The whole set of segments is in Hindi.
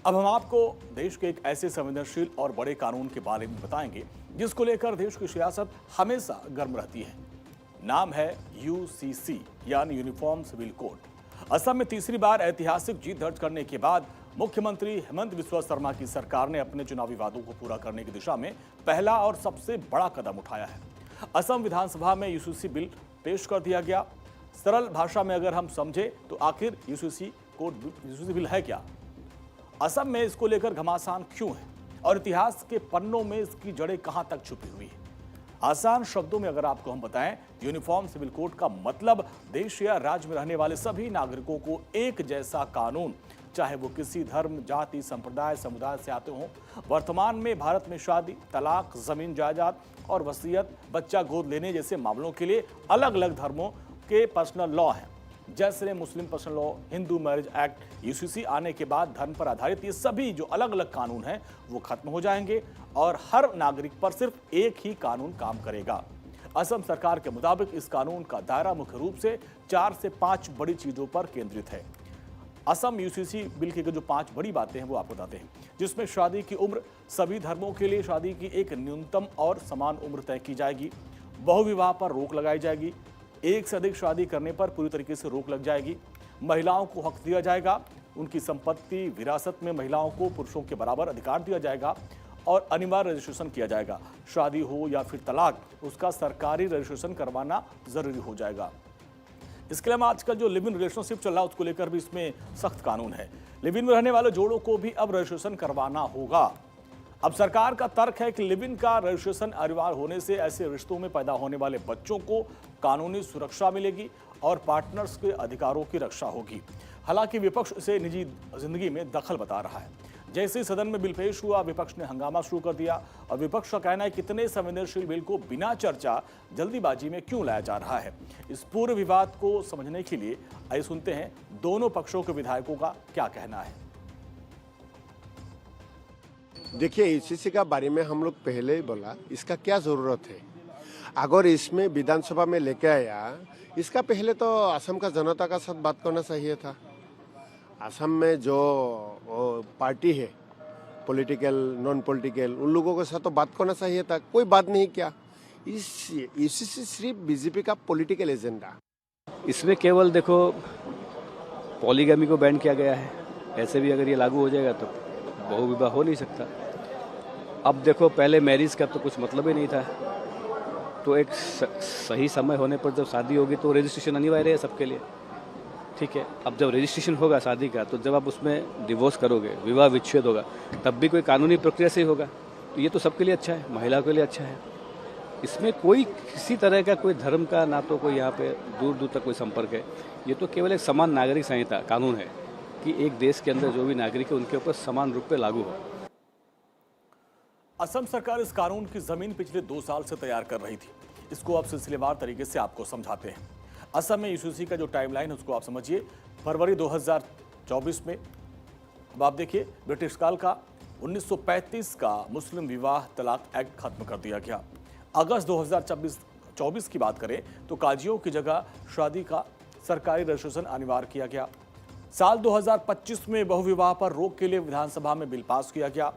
अब हम आपको देश के एक ऐसे संवेदनशील और बड़े कानून के बारे में बताएंगे जिसको लेकर देश की सियासत हमेशा गर्म रहती है। नाम है यूसीसी यानी यूनिफॉर्म सिविल कोड। असम में तीसरी बार ऐतिहासिक जीत दर्ज करने के बाद मुख्यमंत्री हेमंत बिस्वा शर्मा की सरकार ने अपने चुनावी वादों को पूरा करने की दिशा में पहला और सबसे बड़ा कदम उठाया है। असम विधानसभा में यूसीसी बिल पेश कर दिया गया। सरल भाषा में अगर हम समझे तो आखिर यूसीसी बिल है क्या, असम में इसको लेकर घमासान क्यों है और इतिहास के पन्नों में इसकी जड़ें कहां तक छुपी हुई है। आसान शब्दों में अगर आपको हम बताएं, यूनिफॉर्म सिविल कोड का मतलब देश या राज्य में रहने वाले सभी नागरिकों को एक जैसा कानून, चाहे वो किसी धर्म, जाति, संप्रदाय, समुदाय से आते हों। वर्तमान में भारत में शादी, तलाक, जमीन जायदाद और वसीयत, बच्चा गोद लेने जैसे मामलों के लिए अलग अलग धर्मों के पर्सनल लॉ हैं, जैसे Muslim personal law, Hindu marriage act. UCC आने के बाद धर्म पर आधारित ये सभी जो अलग अलग कानून हैं वो खत्म हो जाएंगे और हर नागरिक पर सिर्फ एक ही कानून काम करेगा। असम सरकार के मुताबिक इस कानून का दायरा मुख्य रूप से 4 से 5 बड़ी चीजों पर केंद्रित है। असम यूसीसी बिल की जो 5 बड़ी बातें हैं वो आपको बताते हैं, जिसमें शादी की उम्र, सभी धर्मों के लिए शादी की एक न्यूनतम और समान उम्र तय की जाएगी। बहुविवाह पर रोक लगाई जाएगी। एक से अधिक शादी करने पर पूरी तरीके से रोक लग जाएगी। महिलाओं को हक दिया जाएगा। उनकी संपत्ति, विरासत में महिलाओं को पुरुषों के बराबर अधिकार दिया जाएगा और अनिवार्य रजिस्ट्रेशन किया जाएगा। शादी हो या फिर तलाक, उसका सरकारी रजिस्ट्रेशन करवाना जरूरी हो जाएगा। इसके अलावा आजकल जो लिव इन रिलेशनशिप चल रहा है उसको लेकर भी इसमें सख्त कानून है। लिव इन में रहने वाले जोड़ों को भी अब रजिस्ट्रेशन करवाना होगा। अब सरकार का तर्क है कि लिव इन का रजिस्ट्रेशन अनिवार्य होने से ऐसे रिश्तों में पैदा होने वाले बच्चों को कानूनी सुरक्षा मिलेगी और पार्टनर्स के अधिकारों की रक्षा होगी। हालांकि विपक्ष इसे निजी जिंदगी में दखल बता रहा है। जैसे ही सदन में बिल पेश हुआ, विपक्ष ने हंगामा शुरू कर दिया और विपक्ष का कहना है कि इतने संवेदनशील बिल को बिना चर्चा जल्दीबाजी में क्यों लाया जा रहा है। इस पूरे विवाद को समझने के लिए आइए सुनते हैं दोनों पक्षों के विधायकों का क्या कहना है। देखिए, यूसीसी का बारे में हम लोग पहले ही बोला, इसका क्या जरूरत है। अगर इसमें विधानसभा में लेके आया, इसका पहले तो असम का जनता का साथ बात करना चाहिए था। असम में जो पार्टी है, पॉलिटिकल, नॉन पॉलिटिकल, उन लोगों के साथ तो बात करना चाहिए था। कोई बात नहीं किया। इस यूसीसी सिर्फ बीजेपी का पॉलिटिकल एजेंडा। इसमें केवल देखो पॉलीगैमी को बैन किया गया है। ऐसे भी अगर ये लागू हो जाएगा तो बहुविवाह हो नहीं सकता। अब देखो, पहले मैरिज का तो कुछ मतलब ही नहीं था, तो एक सही समय होने पर जब शादी होगी तो रजिस्ट्रेशन अनिवार्य है सबके लिए, ठीक है। अब जब रजिस्ट्रेशन होगा शादी का, तो जब आप उसमें डिवोर्स करोगे, विवाह विच्छेद होगा, तब भी कोई कानूनी प्रक्रिया से ही होगा। तो ये तो सबके लिए अच्छा है, महिला के लिए अच्छा है। इसमें कोई किसी तरह का कोई धर्म का ना तो कोई यहाँ पे दूर दूर तक कोई संपर्क है। ये तो केवल एक समान नागरिक संहिता कानून है कि एक देश के अंदर जो भी नागरिक है उनके ऊपर समान रूप से लागू हो। असम सरकार इस कानून की जमीन पिछले 2 साल से तैयार कर रही थी। इसको अब सिलसिलेवार तरीके से आपको समझाते हैं। असम में यूसीसी का जो टाइमलाइन है उसको आप समझिए। फरवरी 2024 में, अब आप देखिए, ब्रिटिश काल का 1935 का मुस्लिम विवाह तलाक एक्ट खत्म कर दिया गया। अगस्त 2024 की बात करें तो काजियों की जगह शादी का सरकारी रजिस्ट्रेशन अनिवार्य किया गया। साल 2025 में बहुविवाह पर रोक के लिए विधानसभा में बिल पास किया गया।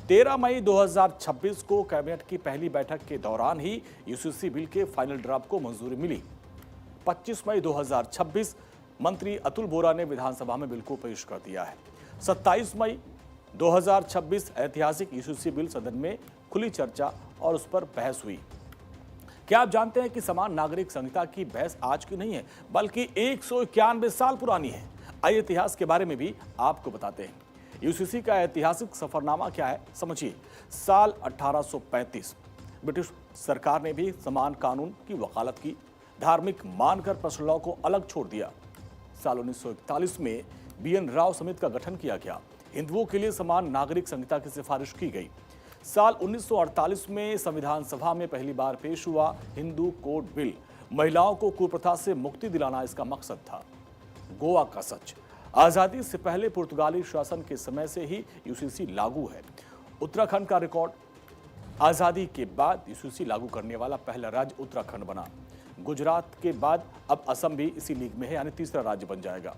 13 मई 2026 को कैबिनेट की पहली बैठक के दौरान ही यूसीसी बिल के फाइनल ड्राफ्ट को मंजूरी मिली। 25 मई 2026 मंत्री अतुल बोरा ने विधानसभा में बिल को पेश कर दिया है। 27 मई 2026 ऐतिहासिक यूसीसी बिल सदन में खुली चर्चा और उस पर बहस हुई। क्या आप जानते हैं कि समान नागरिक संहिता की बहस आज की नहीं है, बल्कि 191 साल पुरानी है। आइए इतिहास के बारे में भी आपको बताते हैं। यूसीसी का ऐतिहासिक सफरनामा क्या है, समझिए। साल 1835 ब्रिटिश सरकार ने भी समान कानून की वकालत की। धार्मिक मानकर पर्सनल लॉ को अलग छोड़ दिया। साल 1941 में BN राव समिति का गठन किया गया। हिंदुओं के लिए समान नागरिक संहिता की सिफारिश की गई। साल 1948 में संविधान सभा में पहली बार पेश हुआ हिंदू कोड बिल। महिलाओं को कुप्रथा से मुक्ति दिलाना इसका मकसद था। गोवा का सच, आजादी से पहले पुर्तगाली शासन के समय से ही यूसीसी लागू है। उत्तराखंड का रिकॉर्ड, आजादी के बाद यूसीसी लागू करने वाला पहला राज्य उत्तराखंड बना। गुजरात के बाद अब असम भी इसी लीग में है, यानी तीसरा राज्य बन जाएगा।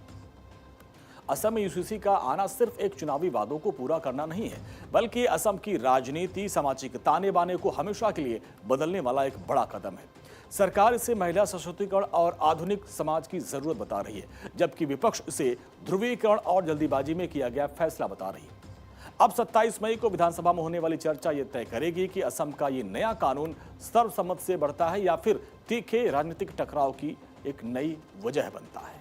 असम में यूसीसी का आना सिर्फ एक चुनावी वादों को पूरा करना नहीं है, बल्कि असम की राजनीति, सामाजिक ताने बाने को हमेशा के लिए बदलने वाला एक बड़ा कदम है। सरकार इसे महिला सशक्तिकरण और आधुनिक समाज की जरूरत बता रही है, जबकि विपक्ष इसे ध्रुवीकरण और जल्दीबाजी में किया गया फैसला बता रही है। अब 27 मई को विधानसभा में होने वाली चर्चा ये तय करेगी कि असम का ये नया कानून सर्वसम्मत से बढ़ता है या फिर तीखे राजनीतिक टकराव की एक नई वजह बनता है।